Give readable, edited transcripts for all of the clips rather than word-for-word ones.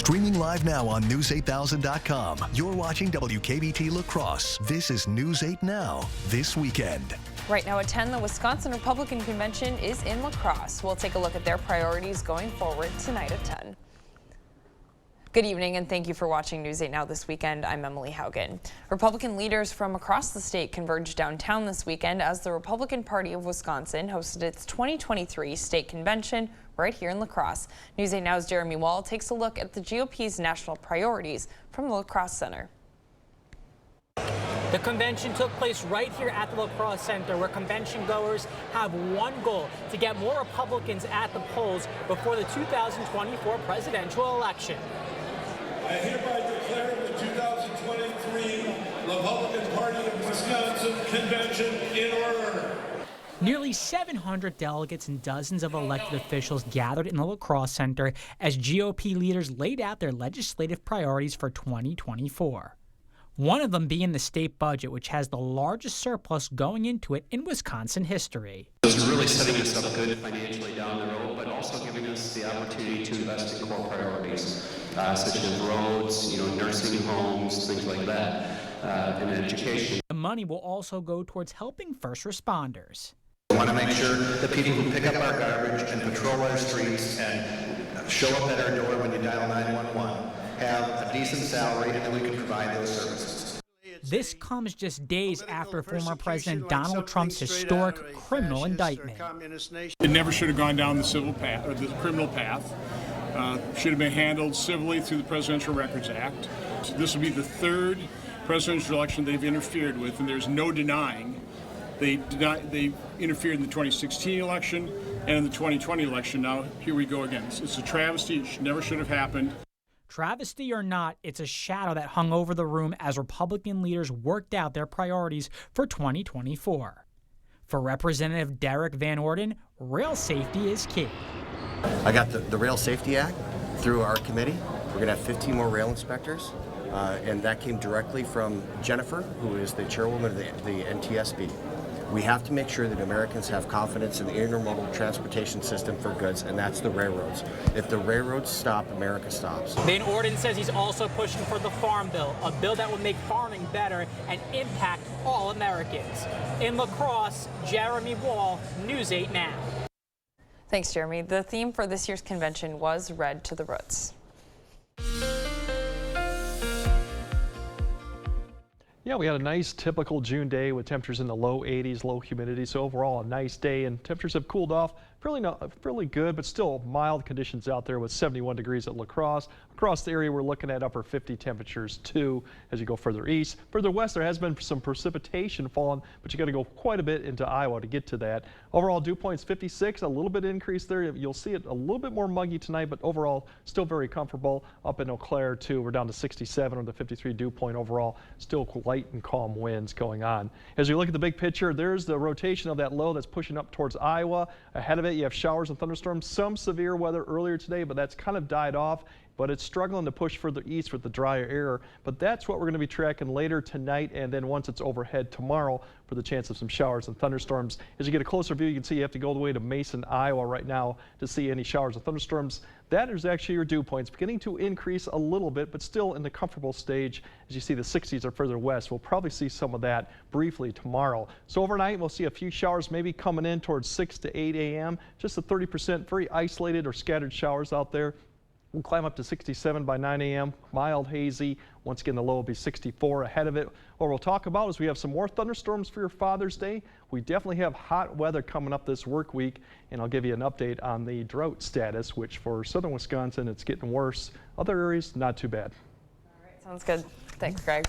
Streaming live now on News8000.com. You're watching WKBT La Crosse. This is News 8 Now, this weekend. Right now at 10, the Wisconsin Republican Convention is in La Crosse. We'll take a look at their priorities going forward tonight at 10. Good evening and thank you for watching News 8 Now this weekend. I'm Emily Haugen. Republican leaders from across the state converged downtown this weekend as the Republican Party of Wisconsin hosted its 2023 state convention right here in La Crosse. News 8 Now's Jeremy Wall takes a look at the GOP's national priorities from the La Crosse Center. The convention took place right here at the La Crosse Center, where convention goers have one goal: to get more Republicans at the polls before the 2024 presidential election. I hereby declare the 2023 Republican Party of Wisconsin Convention in order. Nearly 700 delegates and dozens of elected officials gathered in the La Crosse Center as GOP leaders laid out their legislative priorities for 2024. One of them being the state budget, which has the largest surplus going into it in Wisconsin history. This is really setting us up good financially down the road, but also giving us the opportunity to invest in core priorities, such as roads, nursing homes, things like that, and education. The money will also go towards helping first responders. We want to make sure that people who pick up our garbage and patrol our streets and show up at our door when you dial 911 have a decent salary, and then we can provide those services. This comes just days after former President Donald Trump's historic criminal indictment. It never should have gone down the civil path or the criminal path. Should have been handled civilly through the Presidential Records Act. This will be the third presidential election they've interfered with, and there's no denying they interfered in the 2016 election and in the 2020 election. Now here we go again. It's a travesty. It never should have happened. Travesty or not, it's a shadow that hung over the room as Republican leaders worked out their priorities for 2024. For Representative Derek Van Orden, rail safety is key. I got the Rail Safety Act through our committee. We're going to have 15 more rail inspectors, and that came directly from Jennifer, who is the chairwoman of the NTSB. We have to make sure that Americans have confidence in the intermodal transportation system for goods, and that's the railroads. If the railroads stop, America stops. Van Orden says he's also pushing for the Farm Bill, a bill that would make farming better and impact all Americans. In La Crosse, Jeremy Wall, News 8 Now. Thanks, Jeremy. The theme for this year's convention was Red to the Roots. Yeah, we had a nice typical June day with temperatures in the low 80s, low humidity. So overall, a nice day, and temperatures have cooled off fairly good, but still mild conditions out there with 71 degrees at La Crosse. Across the area, we're looking at upper 50 temperatures too as you go further east. Further west, there has been some precipitation falling, but you got to go quite a bit into Iowa to get to that. Overall, dew point's 56, a little bit increase there. You'll see it a little bit more muggy tonight, but overall, still very comfortable. Up in Eau Claire too, we're down to 67 with the 53 dew point overall. Still light and calm winds going on. As you look at the big picture, there's the rotation of that low that's pushing up towards Iowa. Ahead of it, you have showers and thunderstorms, some severe weather earlier today, but that's kind of died off. But it's struggling to push further east with the drier air. But that's what we're going to be tracking later tonight, and then once it's overhead tomorrow for the chance of some showers and thunderstorms. As you get a closer view, you can see you have to go all the way to Mason, Iowa right now to see any showers and thunderstorms. That is actually your dew points beginning to increase a little bit, but still in the comfortable stage. As you see, the 60s are further west. We'll probably see some of that briefly tomorrow. So overnight, we'll see a few showers maybe coming in towards 6 to 8 a.m. Just a 30% very isolated or scattered showers out there. We'll climb up to 67 by 9 a.m. Mild, hazy. Once again, the low will be 64 ahead of it. What we'll talk about is we have some more thunderstorms for your Father's Day. We definitely have hot weather coming up this work week, and I'll give you an update on the drought status, which for southern Wisconsin, it's getting worse. Other areas, not too bad. All right, sounds good. Thanks, Greg.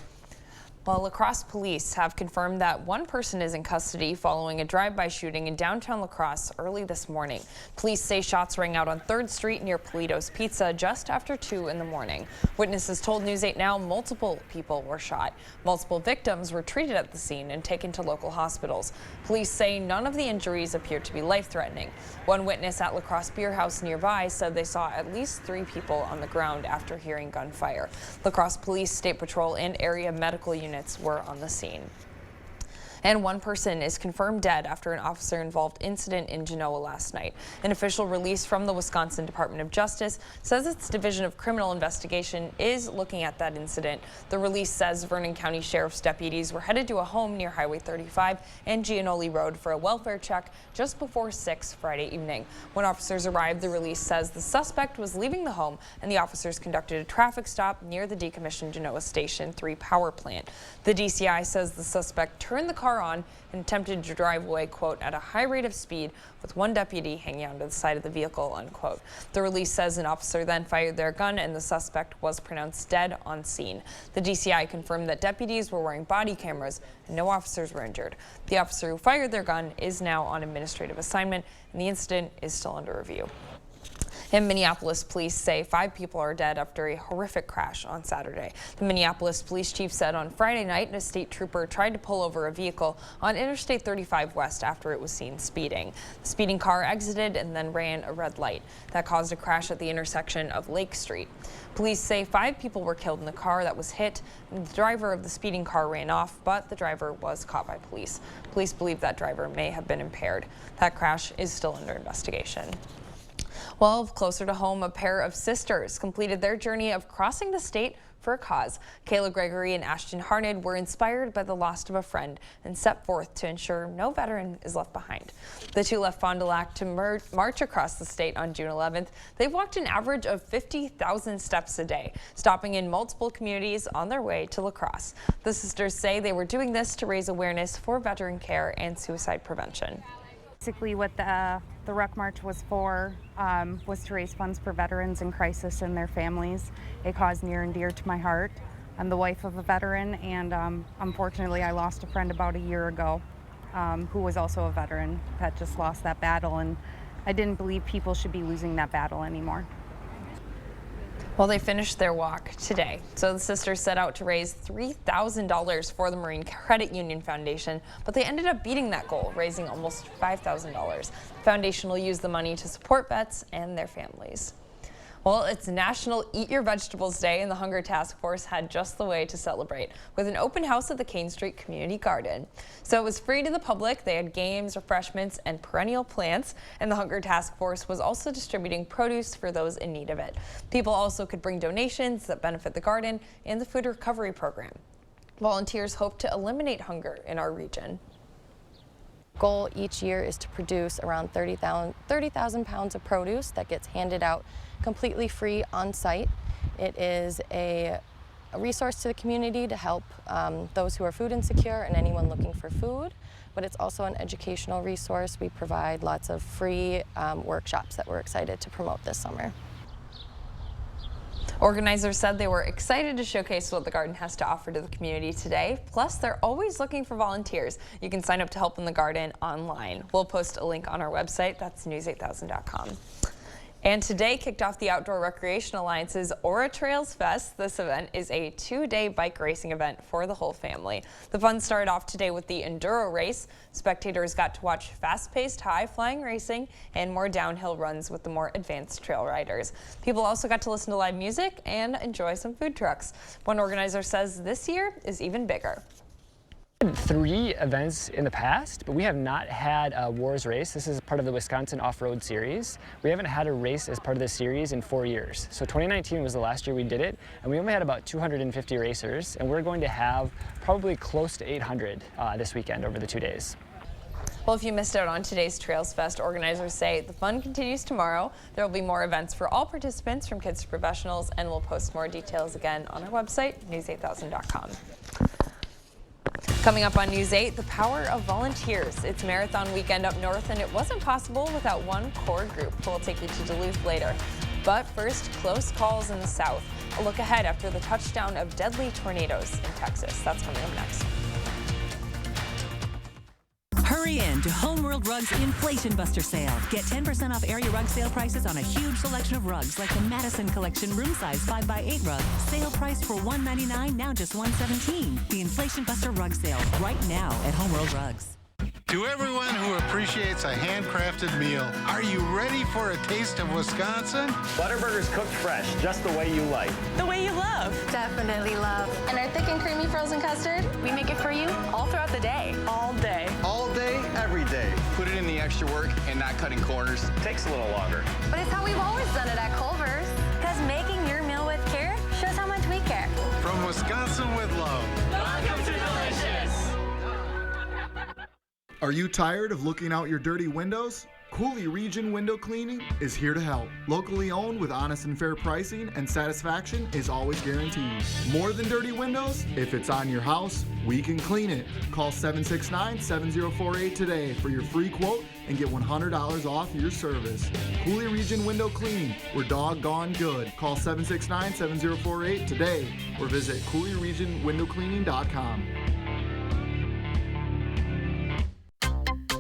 Well, La Crosse police have confirmed that one person is in custody following a drive-by shooting in downtown La Crosse early this morning. Police say shots rang out on 3rd Street near Polito's Pizza just after 2 in the morning. Witnesses told News 8 Now multiple people were shot. Multiple victims were treated at the scene and taken to local hospitals. Police say none of the injuries appear to be life-threatening. One witness at La Crosse Beer House nearby said they saw at least 3 people on the ground after hearing gunfire. La Crosse Police, State Patrol, and area medical units were on the scene. And one person is confirmed dead after an officer-involved incident in Genoa last night. An official release from the Wisconsin Department of Justice says its Division of Criminal Investigation is looking at that incident. The release says Vernon County Sheriff's deputies were headed to a home near Highway 35 and Giannoli Road for a welfare check just before 6 Friday evening. When officers arrived, the release says the suspect was leaving the home and the officers conducted a traffic stop near the decommissioned Genoa Station 3 power plant. The DCI says the suspect turned the car on and attempted to drive away, quote, at a high rate of speed with one deputy hanging onto the side of the vehicle, unquote. The release says an officer then fired their gun and the suspect was pronounced dead on scene. The DCI confirmed that deputies were wearing body cameras and no officers were injured. The officer who fired their gun is now on administrative assignment and the incident is still under review. In Minneapolis, police say 5 people are dead after a horrific crash on Saturday. The Minneapolis police chief said on Friday night a state trooper tried to pull over a vehicle on Interstate 35 West after it was seen speeding. The speeding car exited and then ran a red light. That caused a crash at the intersection of Lake Street. Police say 5 people were killed in the car that was hit, and the driver of the speeding car ran off, but the driver was caught by police. Police believe that driver may have been impaired. That crash is still under investigation. Well, closer to home, a pair of sisters completed their journey of crossing the state for a cause. Kayla Gregory and Ashton Harned were inspired by the loss of a friend and set forth to ensure no veteran is left behind. The two left Fond du Lac to march across the state on June 11th. They've walked an average of 50,000 steps a day, stopping in multiple communities on their way to La Crosse. The sisters say they were doing this to raise awareness for veteran care and suicide prevention. Basically what the Ruck March was for was to raise funds for veterans in crisis and their families, a cause near and dear to my heart. I'm the wife of a veteran and unfortunately I lost a friend about a year ago who was also a veteran that just lost that battle, and I didn't believe people should be losing that battle anymore. Well, they finished their walk today. So the sisters set out to raise $3,000 for the Marine Credit Union Foundation, but they ended up beating that goal, raising almost $5,000. The foundation will use the money to support vets and their families. Well, it's National Eat Your Vegetables Day, and the Hunger Task Force had just the way to celebrate with an open house at the Kane Street Community Garden. So it was free to the public. They had games, refreshments, and perennial plants, and the Hunger Task Force was also distributing produce for those in need of it. People also could bring donations that benefit the garden and the food recovery program. Volunteers hope to eliminate hunger in our region. Goal each year is to produce around 30,000 pounds of produce that gets handed out completely free on site. It is a resource to the community to help those who are food insecure and anyone looking for food, but it's also an educational resource. We provide lots of free workshops that we're excited to promote this summer. Organizers said they were excited to showcase what the garden has to offer to the community today. Plus, they're always looking for volunteers. You can sign up to help in the garden online. We'll post a link on our website. That's news8000.com. And today kicked off the Outdoor Recreation Alliance's Aura Trails Fest. This event is a 2-day bike racing event for the whole family. The fun started off today with the Enduro race. Spectators got to watch fast-paced, high-flying racing and more downhill runs with the more advanced trail riders. People also got to listen to live music and enjoy some food trucks. One organizer says this year is even bigger. 3 events in the past, but we have not had a Wars race. This is part of the Wisconsin Off-Road Series. We haven't had a race as part of the series in 4 years. So 2019 was the last year we did it, and we only had about 250 racers, and we're going to have probably close to 800 this weekend over the 2 days. Well, if you missed out on today's Trails Fest, organizers say the fun continues tomorrow. There will be more events for all participants from kids to professionals, and we'll post more details again on our website, news8000.com. Coming up on News 8, the power of volunteers. It's marathon weekend up north, and it wasn't possible without one core group. We'll take you to Duluth later. But first, close calls in the south. A look ahead after the touchdown of deadly tornadoes in Texas. That's coming up next. Hurry in to Homeworld Rugs Inflation Buster Sale. Get 10% off area rug sale prices on a huge selection of rugs like the Madison Collection room size 5x8 rug. Sale price for $199, now just $117. The Inflation Buster Rug Sale right now at Homeworld Rugs. To everyone who appreciates a handcrafted meal, are you ready for a taste of Wisconsin? Butterburger's cooked fresh, just the way you like. The way you love. Definitely love. And our thick and creamy frozen custard, we make it for you all throughout the day. All day. All day, every day. Put it in the extra work and not cutting corners. Takes a little longer. But it's how we've always done it at Culver's. Because making your meal with care shows how much we care. From Wisconsin with love. Welcome to Delicious. Are you tired of looking out your dirty windows? Cooley Region Window Cleaning is here to help. Locally owned with honest and fair pricing, and satisfaction is always guaranteed. More than dirty windows? If it's on your house, we can clean it. Call 769-7048 today for your free quote and get $100 off your service. Cooley Region Window Cleaning, we're doggone good. Call 769-7048 today or visit CooleyRegionWindowCleaning.com.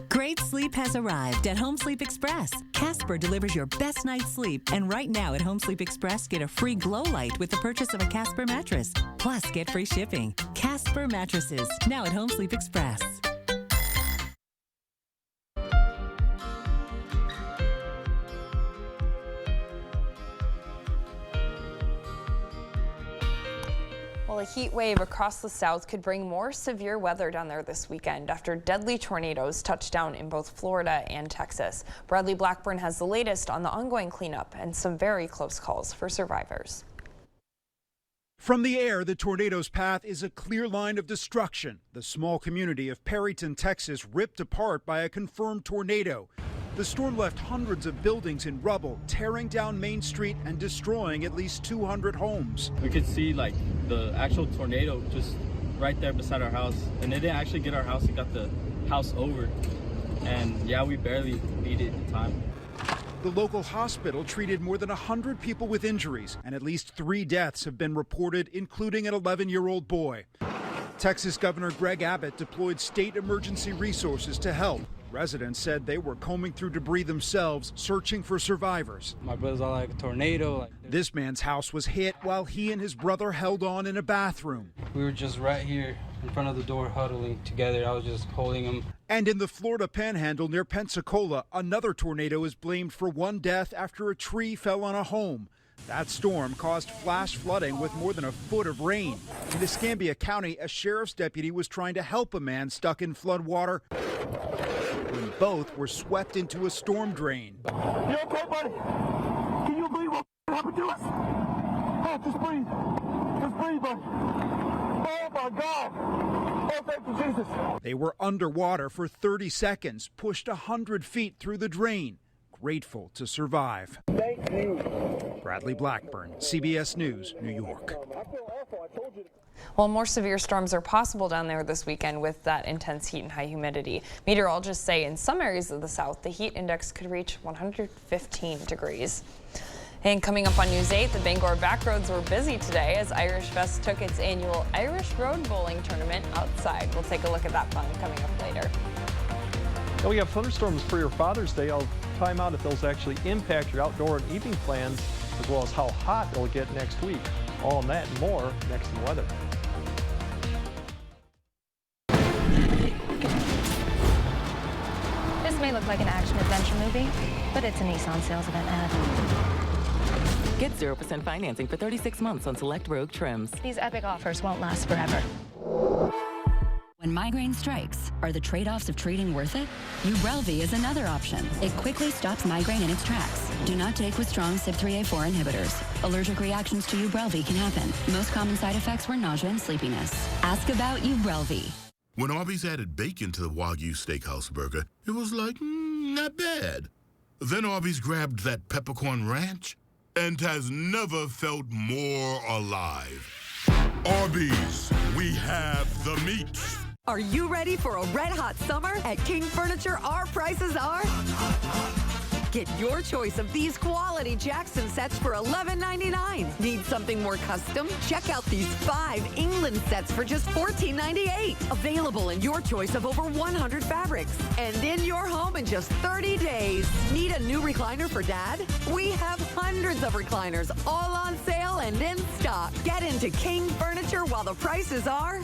Great sleep has arrived at Home Sleep Express. Casper delivers your best night's sleep. And right now at Home Sleep Express, get a free glow light with the purchase of a Casper mattress. Plus, get free shipping. Casper mattresses, now at Home Sleep Express. Well, a heat wave across the south could bring more severe weather down there this weekend after deadly tornadoes touched down in both Florida and Texas. Bradley Blackburn has the latest on the ongoing cleanup and some very close calls for survivors. From the air, the tornado's path is a clear line of destruction. The small community of Perryton, Texas, ripped apart by a confirmed tornado. The storm left hundreds of buildings in rubble, tearing down Main Street and destroying at least 200 homes. We could see like the actual tornado just right there beside our house, and it didn't actually get our house, it got the house over. And yeah, we barely beat it in time. The local hospital treated more than 100 people with injuries, and at least 3 deaths have been reported, including an 11-year-old boy. Texas Governor Greg Abbott deployed state emergency resources to help. Residents said they were combing through debris themselves, searching for survivors. My brother's all like a tornado. This man's house was hit while he and his brother held on in a bathroom. We were just right here in front of the door huddling together. I was just holding him. And in the Florida Panhandle near Pensacola, another tornado is blamed for 1 death after a tree fell on a home. That storm caused flash flooding with more than a foot of rain. In Escambia County, a sheriff's deputy was trying to help a man stuck in flood water when both were swept into a storm drain. You okay, buddy? Can you believe what happened to us? Oh, just breathe. Just breathe, buddy. Oh, my God. Oh, thank you, Jesus. They were underwater for 30 seconds, pushed 100 feet through the drain, grateful to survive. Thank you. Bradley Blackburn, CBS News, New York. Well, more severe storms are possible down there this weekend with that intense heat and high humidity. Meteorologists say in some areas of the south, the heat index could reach 115 degrees. And coming up on News 8, the Bangor Backroads were busy today as Irish Fest took its annual Irish Road Bowling Tournament outside. We'll take a look at that fun coming up later. And we have thunderstorms for your Father's Day. I'll time out if those actually impact your outdoor and evening plans, as well as how hot it'll get next week. All on that and more next in weather. This may look like an action-adventure movie, but it's a Nissan sales event ad. Get 0% financing for 36 months on select Rogue trims. These epic offers won't last forever. When migraine strikes, are the trade-offs of treating worth it? Ubrelvy is another option. It quickly stops migraine in its tracks. Do not take with strong CYP3A4 inhibitors. Allergic reactions to Ubrelvy can happen. Most common side effects were nausea and sleepiness. Ask about Ubrelvy. When Arby's added bacon to the Wagyu Steakhouse burger, it was like, not bad. Then Arby's grabbed that peppercorn ranch and has never felt more alive. Arby's, we have the meat. Are you ready for a red-hot summer? At King Furniture, our prices are... Get your choice of these quality Jackson sets for $11.99. Need something more custom? Check out these 5 England sets for just $14.98. Available in your choice of over 100 fabrics. And in your home in just 30 days. Need a new recliner for Dad? We have hundreds of recliners all on sale and in stock. Get into King Furniture while the prices are...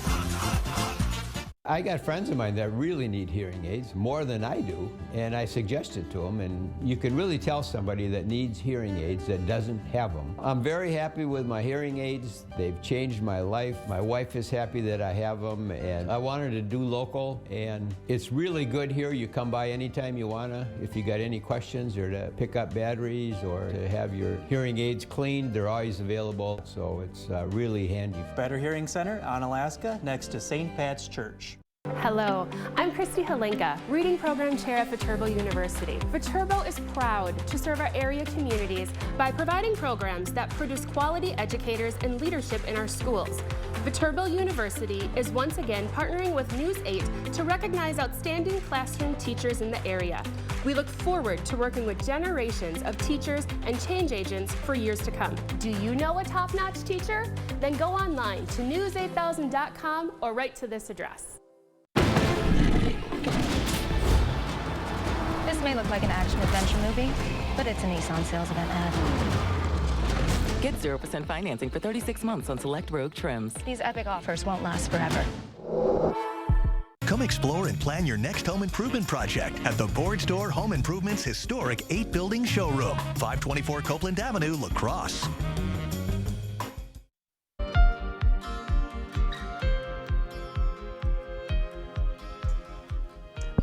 I got friends of mine that really need hearing aids, more than I do, and I suggested to them, and you can really tell somebody that needs hearing aids that doesn't have them. I'm very happy with my hearing aids. They've changed my life. My wife is happy that I have them, and I wanted to do local, and it's really good here. You come by anytime you wanna. If you got any questions or to pick up batteries or to have your hearing aids cleaned, they're always available, so it's really handy. Better Hearing Center on Alaska, next to St. Pat's Church. Hello, I'm Christy Halenka, Reading Program Chair at Viterbo University. Viterbo is proud to serve our area communities by providing programs that produce quality educators and leadership in our schools. Viterbo University is once again partnering with News 8 to recognize outstanding classroom teachers in the area. We look forward to working with generations of teachers and change agents for years to come. Do you know a top-notch teacher? Then go online to news8000.com or write to this address. This may look like an action-adventure movie, but it's a Nissan sales event ad. Get 0% financing for 36 months on select Rogue trims. These epic offers won't last forever. Come explore and plan your next home improvement project at the Board Store Home Improvements historic 8-building showroom, 524 Copeland Avenue, La Crosse.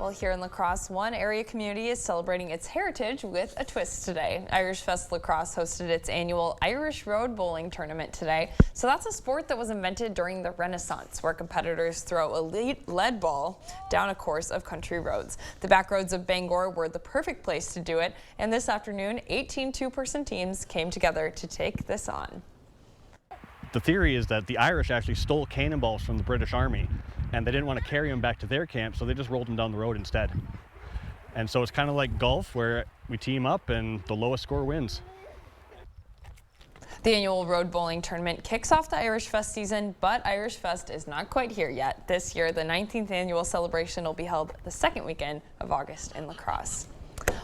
Well, here in La Crosse, one area community is celebrating its heritage with a twist today. Irish Fest La Crosse hosted its annual Irish Road Bowling Tournament today. So that's a sport that was invented during the Renaissance, where competitors throw a lead ball down a course of country roads. The back roads of Bangor were the perfect place to do it, and this afternoon, 18 two-person teams came together to take this on. The theory is that the Irish actually stole cannonballs from the British Army, and they didn't want to carry them back to their camp, so they just rolled them down the road instead. And so it's kind of like golf, where we team up and the lowest score wins. The annual Road Bowling Tournament kicks off the Irish Fest season, but Irish Fest is not quite here yet. This year, the 19th annual celebration will be held the second weekend of August in La Crosse.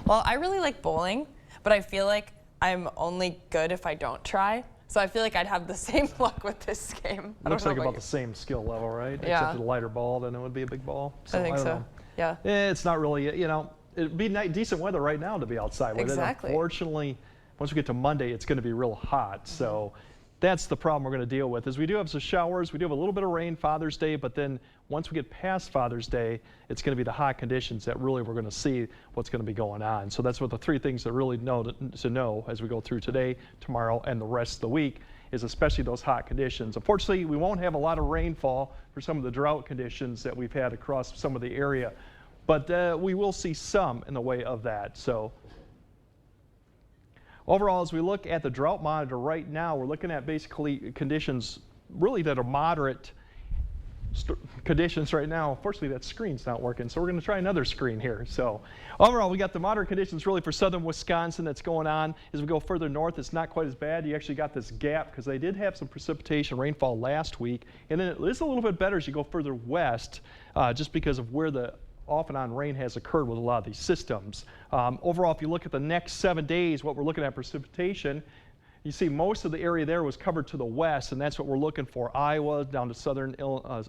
Well, I really like bowling, but I feel like I'm only good if I don't try. So I feel like I'd have the same luck with this game. Looks like about the same skill level, right? Yeah. Except a lighter ball, then it would be a big ball. I think so. Know. Yeah. It's not really, you know, it'd be decent weather right now to be outside with exactly. it. Unfortunately, once we get to Monday, it's going to be real hot. So that's the problem we're going to deal with. Is we do have some showers, we do have a little bit of rain Father's Day, but then once we get past Father's Day, it's going to be the hot conditions that really we're going to see what's going to be going on. So that's what the three things that really to know as we go through today, tomorrow, and the rest of the week, is especially those hot conditions. Unfortunately, we won't have a lot of rainfall for some of the drought conditions that we've had across some of the area, but we will see some in the way of that. So overall, as we look at the drought monitor right now, we're looking at basically conditions really that are moderate conditions right now. Unfortunately, that screen's not working, so we're going to try another screen here. So overall, we got the moderate conditions really for southern Wisconsin that's going on. As we go further north, it's not quite as bad. You actually got this gap because they did have some precipitation rainfall last week, and then it is a little bit better as you go further west, just because of where the off and on rain has occurred with a lot of these systems. Overall, if you look at the next 7 days, what we're looking at precipitation, you see most of the area there was covered to the west, and that's what we're looking for. Iowa down to southern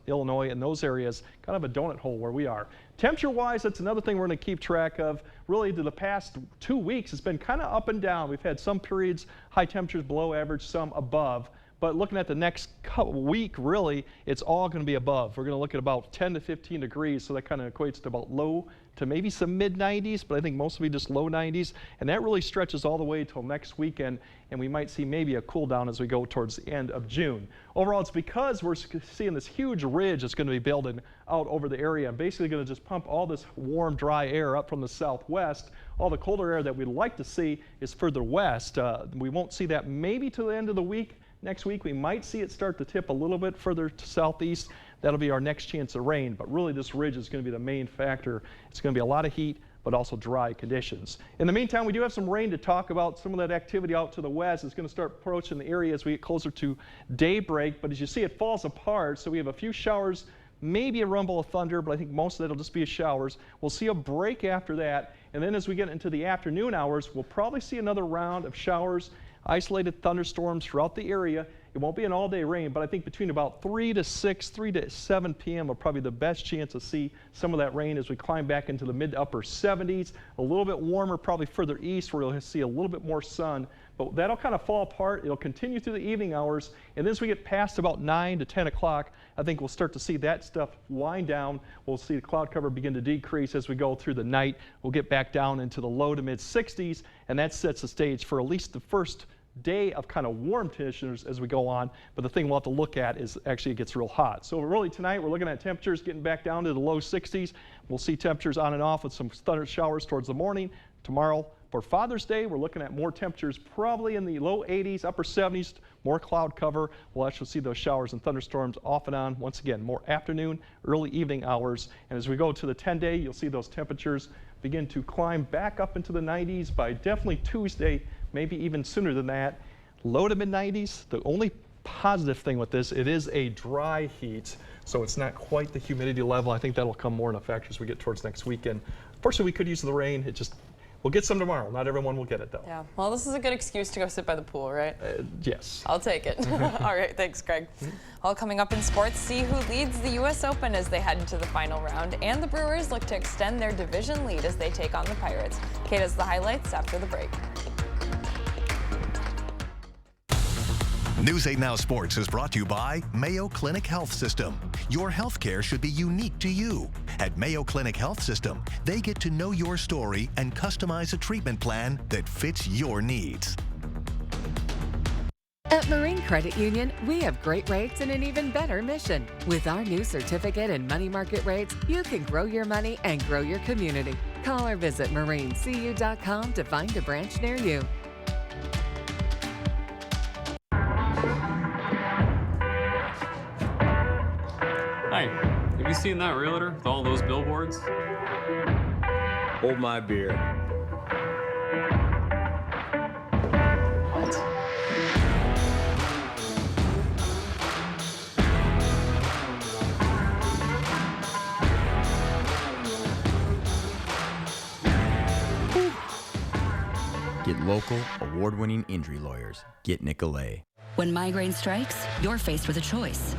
Illinois and those areas, kind of a donut hole where we are. Temperature-wise, that's another thing we're going to keep track of. Really, the past 2 weeks, it's been kind of up and down. We've had some periods, high temperatures below average, some above. But looking at the next week, really, it's all going to be above. We're going to look at about 10 to 15 degrees, so that kind of equates to about low to maybe some mid-90s, but I think most will be just low 90s. And that really stretches all the way till next weekend, and we might see maybe a cool down as we go towards the end of June. Overall, it's because we're seeing this huge ridge that's going to be building out over the area, and basically going to just pump all this warm, dry air up from the southwest. All the colder air that we'd like to see is further west. We won't see that maybe till the end of the week. Next week, we might see it start to tip a little bit further to southeast. That'll be our next chance of rain, but really this ridge is going to be the main factor. It's going to be a lot of heat, but also dry conditions. In the meantime, we do have some rain to talk about. Some of that activity out to the west is going to start approaching the area as we get closer to daybreak, but as you see, it falls apart, so we have a few showers, maybe a rumble of thunder, but I think most of that will just be showers. We'll see a break after that, and then as we get into the afternoon hours, we'll probably see another round of showers. isolated thunderstorms throughout the area. It won't be an all-day rain, but I think between about 3 to 7 p.m. are probably the best chance to see some of that rain as we climb back into the mid to upper 70s. A little bit warmer probably further east where you'll see a little bit more sun, but that'll kind of fall apart. It'll continue through the evening hours, and then as we get past about 9 to 10 o'clock, I think we'll start to see that stuff wind down. We'll see the cloud cover begin to decrease as we go through the night. We'll get back down into the low to mid 60s, and that sets the stage for at least the first day of kind of warm temperatures as we go on, but the thing we'll have to look at is actually it gets real hot. So really tonight we're looking at temperatures getting back down to the low 60s. We'll see temperatures on and off with some thunder showers towards the morning. Tomorrow for Father's Day, we're looking at more temperatures probably in the low 80s, upper 70s, more cloud cover. We'll actually see those showers and thunderstorms off and on. Once again, more afternoon, early evening hours. And as we go to the 10-day, you'll see those temperatures begin to climb back up into the 90s by definitely Tuesday, maybe even sooner than that. Low to mid 90s. The only positive thing with this, it is a dry heat, so it's not quite the humidity level. I think that'll come more in effect as we get towards next weekend. Unfortunately, we could use the rain. We'll get some tomorrow. Not everyone will get it though. Yeah, well, this is a good excuse to go sit by the pool, right? Yes. I'll take it. All right, thanks, Greg. All coming up in sports, see who leads the U.S. Open as they head into the final round, and the Brewers look to extend their division lead as they take on the Pirates. Kate has the highlights after the break. News 8 Now Sports is brought to you by Mayo Clinic Health System. Your health care should be unique to you. At Mayo Clinic Health System, they get to know your story and customize a treatment plan that fits your needs. At Marine Credit Union, we have great rates and an even better mission. With our new certificate and money market rates, you can grow your money and grow your community. Call or visit marinecu.com to find a branch near you. Hi, have you seen that realtor with all those billboards? Hold my beer. What? Get local, award-winning injury lawyers. Get Nicolay. When migraine strikes, you're faced with a choice.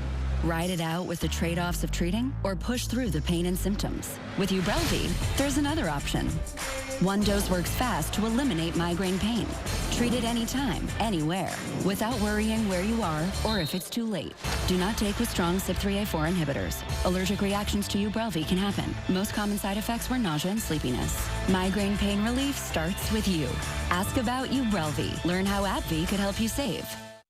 Ride it out with the trade-offs of treating, or push through the pain and symptoms. With Ubrelvy, there's another option. One dose works fast to eliminate migraine pain. Treat it anytime, anywhere, without worrying where you are or if it's too late. Do not take with strong CYP3A4 inhibitors. Allergic reactions to Ubrelvy can happen. Most common side effects were nausea and sleepiness. Migraine pain relief starts with you. Ask about Ubrelvy. Learn how AbbVie could help you save.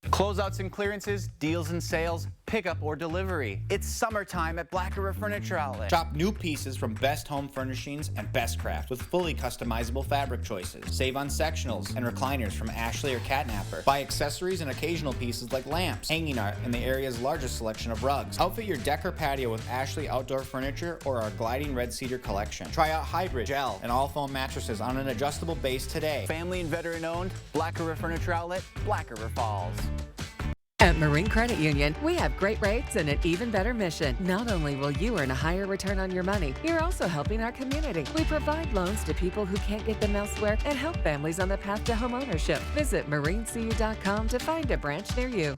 Closeouts and clearances, deals and sales, pickup or delivery. It's summertime at Black River Furniture Outlet. Shop new pieces from Best Home Furnishings and Best Craft with fully customizable fabric choices. Save on sectionals and recliners from Ashley or Catnapper. Buy accessories and occasional pieces like lamps, hanging art, and the area's largest selection of rugs. Outfit your deck or patio with Ashley Outdoor Furniture or our gliding red cedar collection. Try out hybrid, gel, and all foam mattresses on an adjustable base today. Family and veteran owned, Black River Furniture Outlet, Black River Falls. At Marine Credit Union, we have great rates and an even better mission. Not only will you earn a higher return on your money, you're also helping our community. We provide loans to people who can't get them elsewhere and help families on the path to homeownership. Visit marinecu.com to find a branch near you.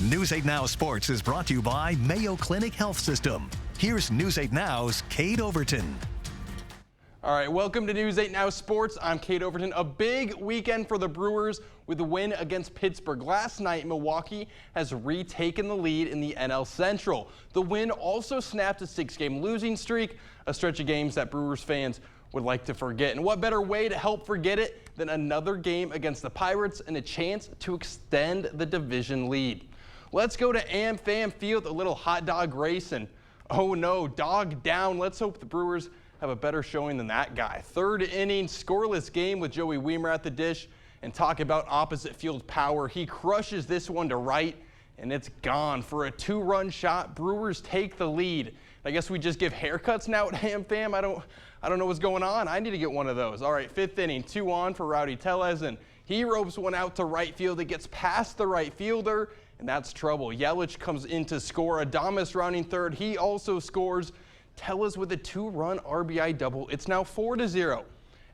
News 8 Now Sports is brought to you by Mayo Clinic Health System. Here's News 8 Now's Kate Overton. All right, welcome to News 8 Now Sports. I'm Kate Overton. A big weekend for the Brewers with a win against Pittsburgh. Last night, Milwaukee has retaken the lead in the NL Central. The win also snapped a 6-game losing streak, a stretch of games that Brewers fans would like to forget. And what better way to help forget it than another game against the Pirates and a chance to extend the division lead. Let's go to AmFam Field, a little hot dog race, and oh no, dog down. Let's hope the Brewers have a better showing than that guy. Third inning, scoreless game with Joey Wiemer at the dish. And talk about opposite field power. He crushes this one to right, and it's gone for a 2-run shot. Brewers take the lead. I guess we just give haircuts now at AmFam. I don't know what's going on. I need to get one of those. All right, 5th inning, 2 on for Rowdy Tellez, and he ropes one out to right field. It gets past the right fielder, and that's trouble. Yelich comes in to score. Adames rounding third. He also scores. Tellez with a 2-run RBI double. It's now 4-0.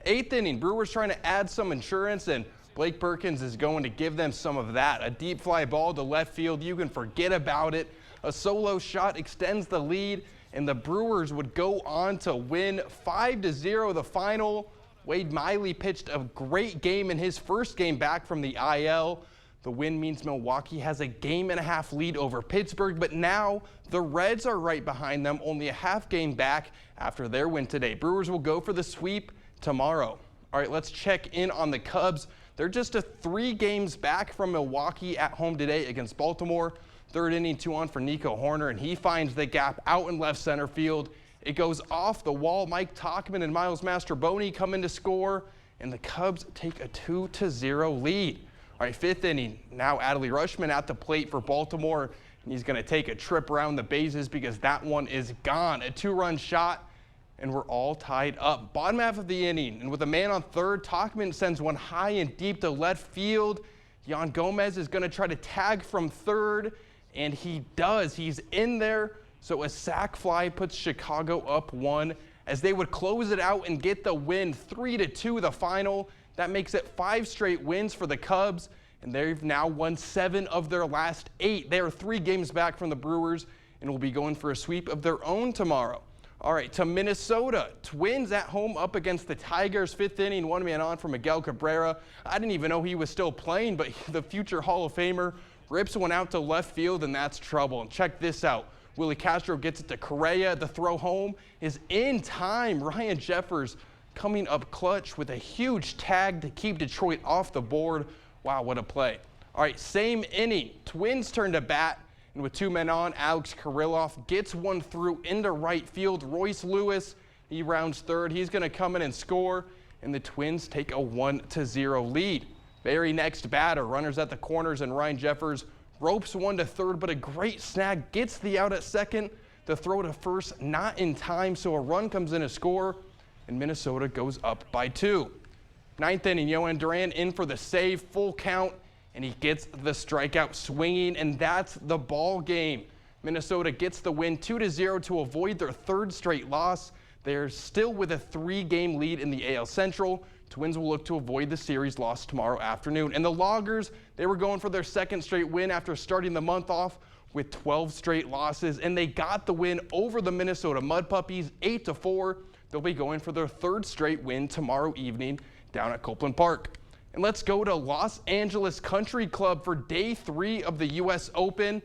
8th inning, Brewers trying to add some insurance, and Blake Perkins is going to give them some of that. A deep fly ball to left field. You can forget about it. A solo shot extends the lead, and the Brewers would go on to win 5-0 the final. Wade Miley pitched a great game in his first game back from the IL. The win means Milwaukee has a 1.5 game lead over Pittsburgh, but now the Reds are right behind them, only a half game back after their win today. Brewers will go for the sweep tomorrow. All right, let's check in on the Cubs. They're just 3 games back from Milwaukee at home today against Baltimore. 3rd inning, 2-on for Nico Horner, and he finds the gap out in left center field. It goes off the wall. Mike Tauchman and Miles Mastrobuoni come in to score, and the Cubs take a 2-0 lead. All right, 5th inning, now Adley Rutschman at the plate for Baltimore, and he's going to take a trip around the bases because that one is gone. A 2-run shot, and we're all tied up. Bottom half of the inning, and with a man on third, Tauchman sends one high and deep to left field. Yan Gomez is going to try to tag from third, and he does. He's in there, so a sac fly puts Chicago up 1 as they would close it out and get the win. 3-2 the final. That makes it 5 straight wins for the Cubs, and they've now won 7 of their last 8. They are 3 games back from the Brewers and will be going for a sweep of their own tomorrow. All right, to Minnesota. Twins at home up against the Tigers. 5th inning, 1 man on for Miguel Cabrera. I didn't even know he was still playing, but the future Hall of Famer rips one out to left field, and that's trouble. And check this out. Willie Castro gets it to Correa. The throw home is in time. Ryan Jeffers coming up clutch with a huge tag to keep Detroit off the board. Wow, what a play. All right, same inning. Twins turn to bat, and with 2 men on, Alex Kirilloff gets one through into right field. Royce Lewis, he rounds third. He's going to come in and score, and the Twins take a 1-0 lead. Very next batter, runners at the corners, and Ryan Jeffers ropes one to third, but a great snag gets the out at second. The throw to first not in time, so a run comes in to score, and Minnesota goes up by 2. 9th inning, Yohan Duran in for the save, full count, and he gets the strikeout swinging, and that's the ball game. Minnesota gets the win 2-0 to avoid their 3rd straight loss. They're still with a 3-game lead in the AL Central. Twins will look to avoid the series loss tomorrow afternoon. And the Loggers, they were going for their 2nd straight win after starting the month off with 12 straight losses, and they got the win over the Minnesota Mud Puppies 8-4. They'll be going for their 3rd straight win tomorrow evening down at Copeland Park. And let's go to Los Angeles Country Club for day 3 of the U.S. Open.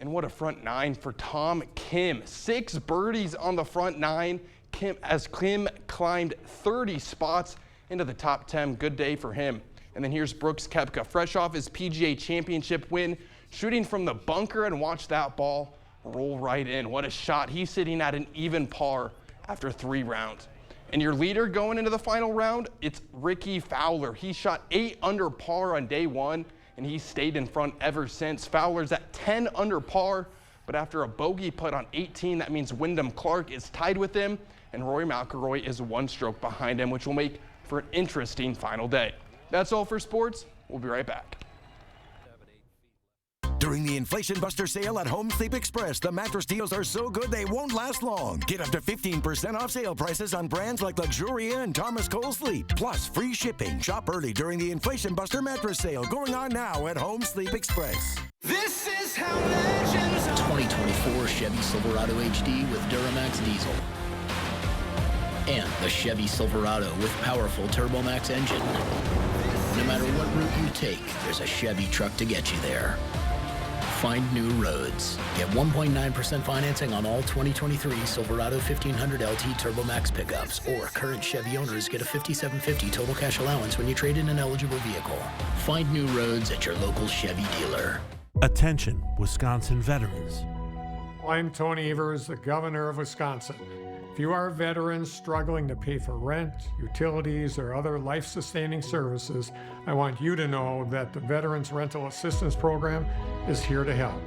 And what a front 9 for Tom Kim. 6 birdies on the front 9. Kim climbed 30 spots into the top 10. Good day for him. And then here's Brooks Koepka, fresh off his PGA Championship win, shooting from the bunker, and watch that ball roll right in. What a shot. He's sitting at an even par after 3 rounds. And your leader going into the final round, it's Ricky Fowler. He shot 8 under par on day 1, and he's stayed in front ever since. Fowler's at 10 under par, but after a bogey putt on 18, that means Wyndham Clark is tied with him, and Rory McIlroy is 1 stroke behind him, which will make for an interesting final day. That's all for sports. We'll be right back. During the Inflation Buster sale at Home Sleep Express, the mattress deals are so good they won't last long. Get up to 15% off sale prices on brands like Luxuria and Thomas Cole Sleep, plus free shipping. Shop early during the Inflation Buster mattress sale going on now at Home Sleep Express. This is how legends are. 2024 Chevy Silverado HD with Duramax diesel. And the Chevy Silverado with powerful TurboMax engine. No matter what route you take, there's a Chevy truck to get you there. Find new roads. Get 1.9% financing on all 2023 Silverado 1500 LT TurboMax pickups, or current Chevy owners get a $5,750 total cash allowance when you trade in an eligible vehicle. Find new roads at your local Chevy dealer. Attention, Wisconsin veterans. I'm Tony Evers, the governor of Wisconsin. If you are a veteran struggling to pay for rent, utilities, or other life-sustaining services, I want you to know that the Veterans Rental Assistance Program is here to help.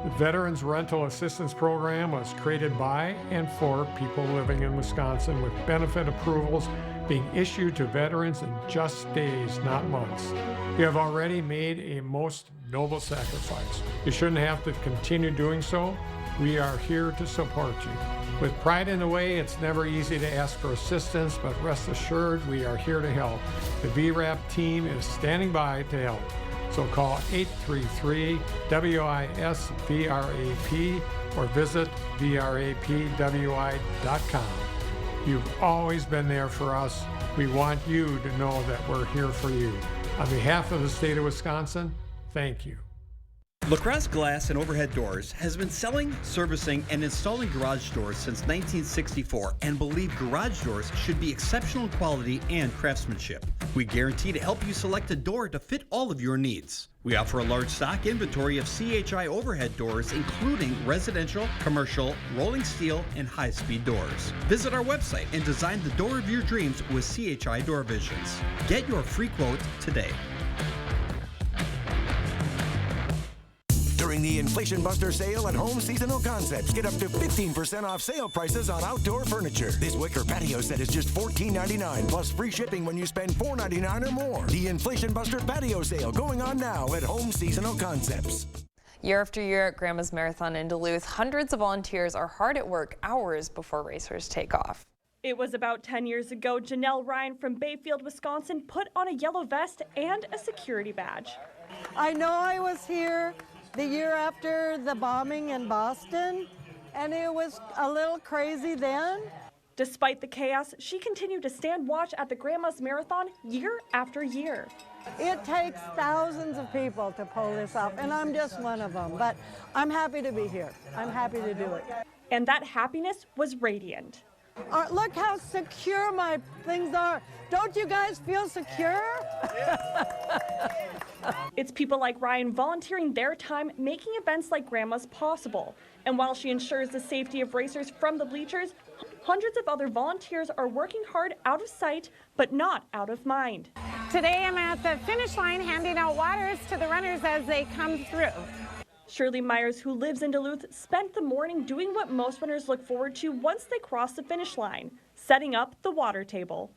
The Veterans Rental Assistance Program was created by and for people living in Wisconsin, with benefit approvals being issued to veterans in just days, not months. You have already made a most noble sacrifice. You shouldn't have to continue doing so. we are here to support you. With pride in the way, it's never easy to ask for assistance, but rest assured we are here to help. The VRAP team is standing by to help. So call 833-WIS-VRAP or visit VRAPWI.com. You've always been there for us. We want you to know that we're here for you. On behalf of the state of Wisconsin, thank you. LaCrosse Glass and Overhead Doors has been selling, servicing, and installing garage doors since 1964 and believe garage doors should be exceptional quality and craftsmanship. We guarantee to help you select a door to fit all of your needs. We offer a large stock inventory of CHI overhead doors, including residential, commercial, rolling steel, and high-speed doors. Visit our website and design the door of your dreams with CHI Door Visions. Get your free quote today. During the Inflation Buster sale at Home Seasonal Concepts, get up to 15% off sale prices on outdoor furniture. This wicker patio set is just $14.99 plus free shipping when you spend $4.99 or more. The Inflation Buster patio sale going on now at Home Seasonal Concepts. Year after year at Grandma's Marathon in Duluth, hundreds of volunteers are hard at work hours before racers take off. It was about 10 years ago, Janelle Ryan from Bayfield, Wisconsin put on a yellow vest and a security badge. I know I was here the year after the bombing in Boston, and it was a little crazy then. Despite the chaos, she continued to stand watch at the Grandma's Marathon year after year. It takes thousands of people to pull this off, and I'm just one of them, but I'm happy to be here. I'm happy to do it. And that happiness was radiant. Look how secure my things are. Don't you guys feel secure? It's people like Ryan volunteering their time, making events like Grandma's possible. And while she ensures the safety of racers from the bleachers, hundreds of other volunteers are working hard out of sight, but not out of mind. Today I'm at the finish line handing out waters to the runners as they come through. Shirley Myers, who lives in Duluth, spent the morning doing what most runners look forward to once they cross the finish line, setting up the water table.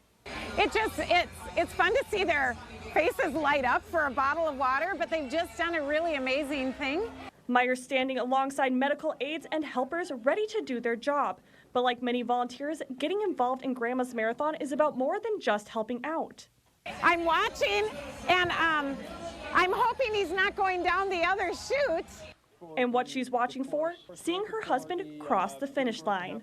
It's fun to see their faces light up for a bottle of water, but they've just done a really amazing thing. Myers standing alongside medical aides and helpers ready to do their job. But like many volunteers, getting involved in Grandma's Marathon is about more than just helping out. I'm watching, and I'm hoping he's not going down the other chute. And what she's watching for? Seeing her husband cross the finish line.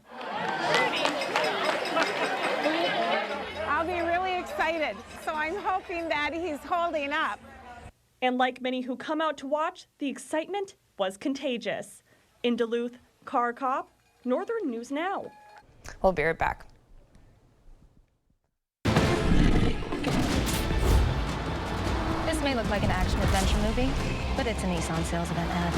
I'll be really excited, so I'm hoping that he's holding up. And like many who come out to watch, the excitement was contagious. In Duluth, Cara Kopp, Northern News Now. We'll be right back. This may look like an action-adventure movie, but it's a Nissan sales event ad.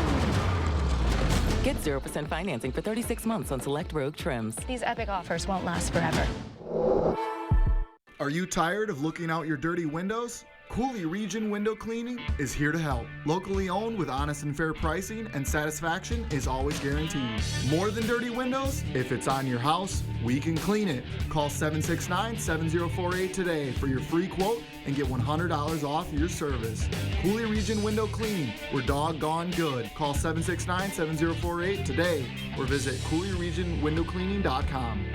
Get 0% financing for 36 months on select Rogue trims. These epic offers won't last forever. Are you tired of looking out your dirty windows? Cooley Region Window Cleaning is here to help. Locally owned with honest and fair pricing, and satisfaction is always guaranteed. More than dirty windows? If it's on your house, we can clean it. Call 769-7048 today for your free quote and get $100 off your service. Cooley Region Window Cleaning, we're doggone good. Call 769-7048 today or visit CooleyRegionWindowCleaning.com.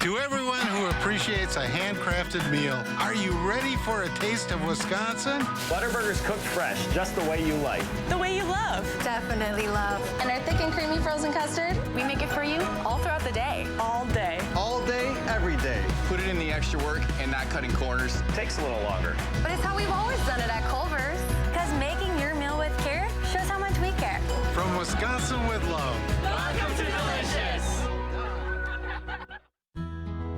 To everyone who appreciates a handcrafted meal, are you ready for a taste of Wisconsin? Butterburger's cooked fresh, just the way you like. The way you love. Definitely love. And our thick and creamy frozen custard, we make it for you all throughout the day. All day. All day, every day. Put it in the extra work and not cutting corners. Takes a little longer. But it's how we've always done it at Culver's. Because making your meal with care shows how much we care. From Wisconsin with love. Welcome to Delicious.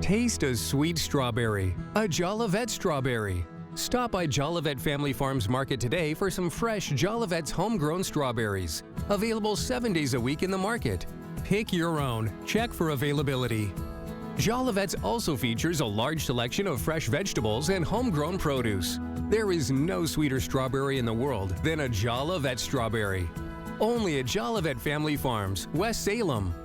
Taste a sweet strawberry, a Jolivet strawberry. Stop by Jolivet Family Farms Market today for some fresh Jolivet's homegrown strawberries. Available 7 days a week in the market. Pick your own. Check for availability. Jolivet's also features a large selection of fresh vegetables and homegrown produce. There is no sweeter strawberry in the world than a Jolivet strawberry. Only at Jolivet Family Farms, West Salem.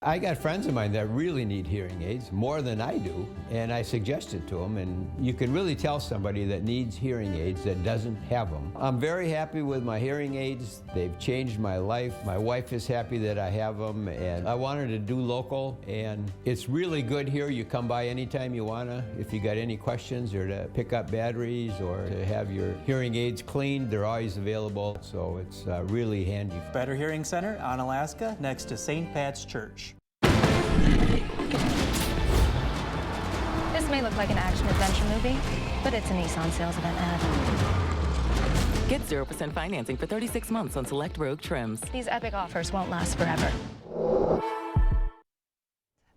I got friends of mine that really need hearing aids, more than I do, and I suggested to them, and you can really tell somebody that needs hearing aids that doesn't have them. I'm very happy with my hearing aids. They've changed my life. My wife is happy that I have them, and I wanted to do local, and it's really good here. You come by anytime you wanna. If you got any questions or to pick up batteries or to have your hearing aids cleaned, they're always available, so it's really handy. Better Hearing Center on Alaska, next to St. Pat's Church. This may look like an action-adventure movie, but it's a Nissan sales event ad. Get 0% financing for 36 months on select Rogue trims. These epic offers won't last forever.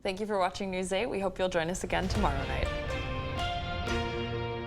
Thank you for watching News 8. We hope you'll join us again tomorrow night.